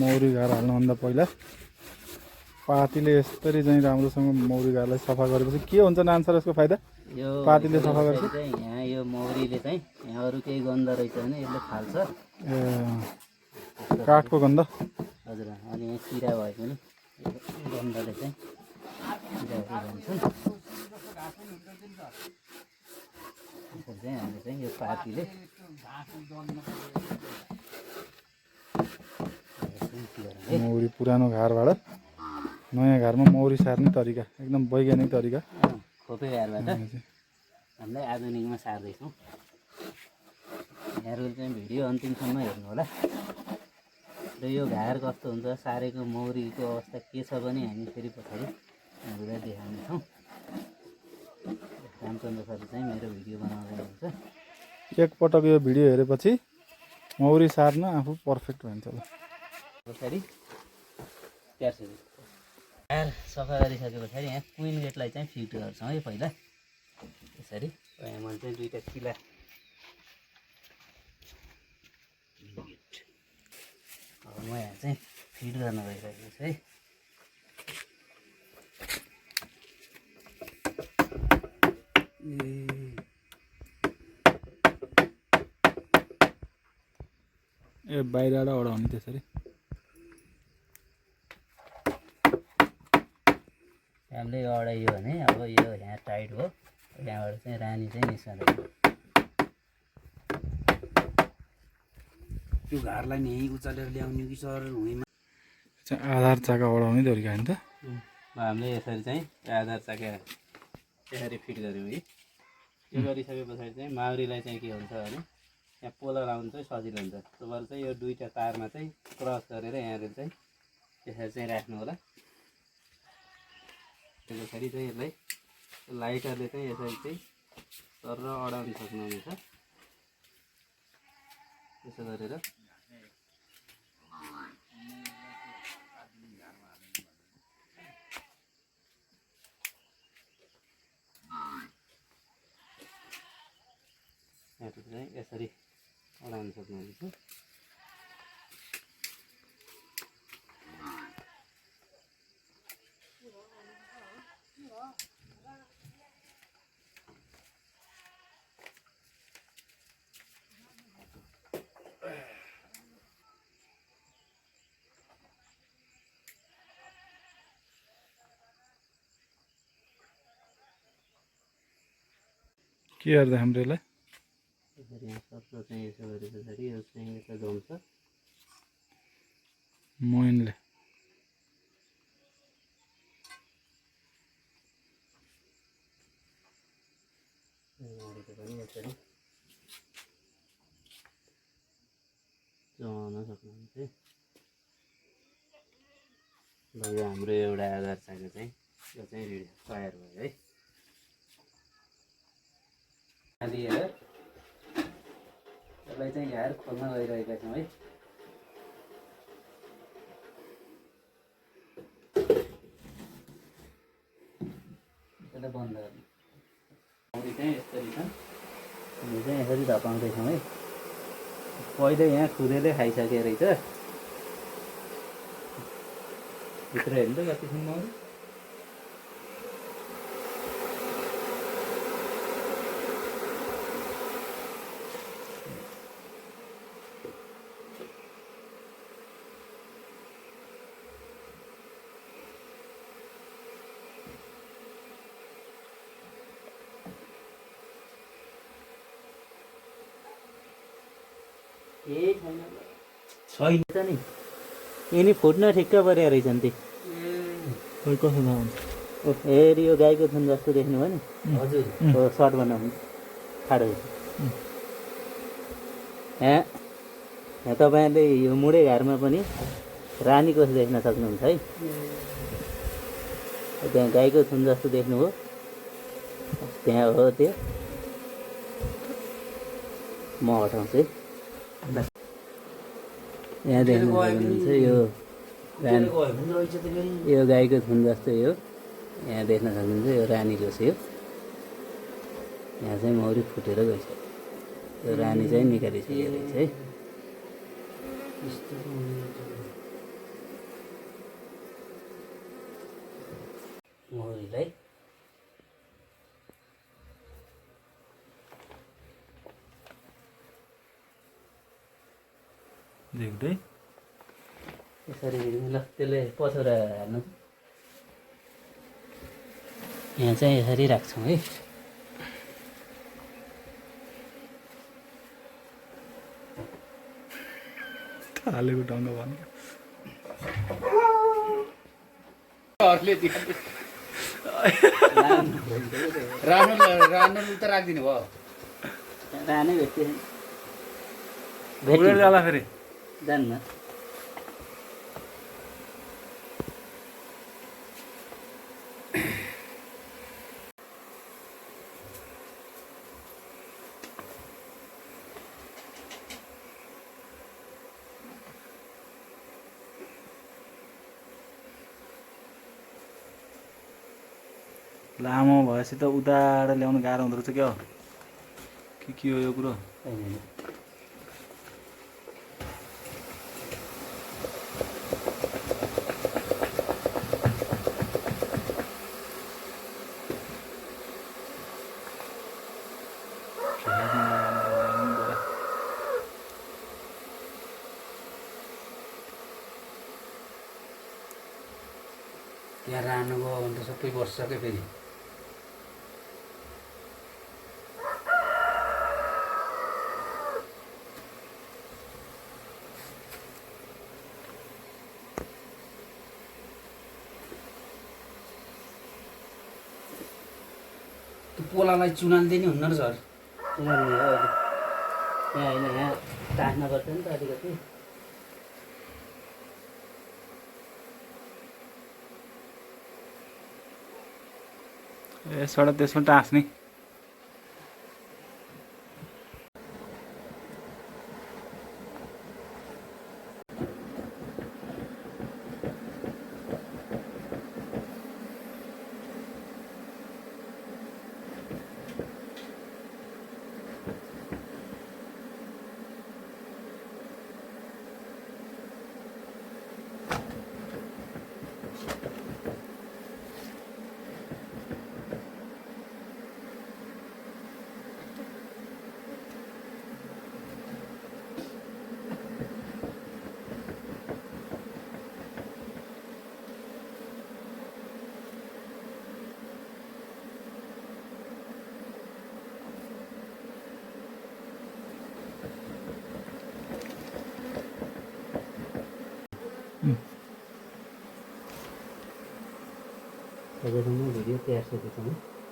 मौरी घार हाल्नुभन्दा पहिला पातीले यसरी चाहिँ राम्रोसँग मौरी घारलाई सफा गरेपछि के हुन्छ नान्सर यसको फाइदा? यो पातीले सफा गर्छ यहाँ यो मौरीले चाहिँ यहाँ अरू केही गन्ध रहेछ भने यसले फाल्छ। काठको गन्ध। हजुर, अनि यहाँ किरा भए पनि गन्धले चाहिँ किराहरू भन्छन्। त्यसरी चाहिँ हामीले चाहिँ यो पातीले मौरी पुरानो घरबाट नयाँ घरमा मौरी सार्ने तरिका एकदम वैज्ञानिक तरिका। खोपे घरबाट हामीलाई आधुनिकमा सार्दैछौँ। यहाँहरू चाहिँ भिडियो अन्तिमसम्म हेर्नु होला। र यो घार कस्तो हुन्छ, सारेको मौरीको अवस्था के छ भने हामी फेरि पछाडि यहाँहरूलाई देखाउनेछौँ। रामचन्द्र सरले चाहिँ मेरो भिडियो बनाउँदै हुन्छ। एकपटक यो भिडियो हेरेपछि मौरी सार्न आफू पर्फेक्ट हुन्छ। पछाडि घार सफा गरिसके पछाडि यहाँ क्विन गेटलाई चाहिँ फिट गर्छौँ है पहिला। यसरी यहाँ मैले चाहिँ दुईवटा किला म यहाँ चाहिँ फिट गर्न गइरहेको छु है। ए बाहिरबाट ओढाउने त्यसरी। हामीले अडाइयो भने अब यो यहाँ टाइट हो, यहाँबाट चाहिँ रानी चाहिँ निस्कँदैन। त्यो घरलाई नि उचालेर ल्याउने कि सर भुइँमा आधार चाका ओढाउने तरिका होइन त। हामीले यसरी चाहिँ आधार चाका यसरी फिट गऱ्यौँ है। यो गरिसके पछाडि चाहिँ माउरीलाई चाहिँ के हुन्छ भने यहाँ पोला लाउनु चाहिँ सजिलो हुन्छ। त्यो भएर चाहिँ यो दुईवटा तारमा चाहिँ क्रस गरेर यहाँले चाहिँ यसरी चाहिँ राख्नु होला। त्यो पछाडि चाहिँ यसलाई लाइटरले चाहिँ यसरी चाहिँ तर अडाउन सक्नुहुनेछ। त्यसो गरेर यहाँबाट चाहिँ यसरी अडाउन सक्नुहुनेछ। के गर्दा हाम्रो यसलाई यसरी यहाँ सक्लो चाहिँ यसो गरे पछाडि यो चाहिँ यता जम्छ। मोइनले पनि यसरी जमाउन सक्नुहुन्छ है। ल यो हाम्रो एउटा आधार चाका चाहिँ यो चाहिँ रेडी तयार भयो है। लिएर यसलाई चाहिँ घार खोल्न गइरहेका छौँ है। यसलाई बन्द गर्नु। मौरी चाहिँ यसरी छ, हामी चाहिँ यसरी धपाउँदैछौँ है। पहिले यहाँ खुदेले खाइसके रहेछ। भित्र हेर्नु त कति छन् मौरी। छैन त नि, यिनी फुट्न ठिक्क परेको रहेछन् ती। खोइ कसो थाहा हुन्छ। हेरी यो गाईको थुन जस्तो देख्नुभयो नि। हजुर हो सर्ट बनाउनु ठाडो यहाँ तपाईँहरूले यो मुडे घरमा पनि रानी कस्तो देख्न सक्नुहुन्छ है। त्यहाँ गाईको थुन जस्तो देख्नुभयो, त्यहाँ हो त्यो। म हटाउँछु है। यहाँ देख्न सक्नुहुन्छ यो गाईको थुन जस्तो यो यहाँ देख्न सक्नुहुन्छ। यो रानी जोस यो यहाँ चाहिँ मौरी फुटेर गइसक्यो। यो रानी चाहिँ निकालिसकेको रहेछ है। यस्तो मौरीलाई देख्दै यसरी ल त्यसले पछौरा हाल्नु यहाँ चाहिँ यसरी राख्छौँ है हालेको ढङ्ग भन्नु राम्रो त राखिदिनु भयो रानै भेट्यो उडेर जाला फेरि जान्न लामो भएपछि त उदाएर ल्याउनु गाह्रो हुँदो रहेछ क्या हो के हो यो कुरो त्यहाँ रानो भयो भने त सबै बसिसक्यो फेरि त्यो पोलालाई चुनाल्दिने हुन्न र सर उनीहरूले हो अहिले यहाँ होइन यहाँ टाँस्न पर्छ नि त अलिकति यसबाट त्यसमा टाँस्ने अहिलेसम्म भिडियो तयार सकेको छौँ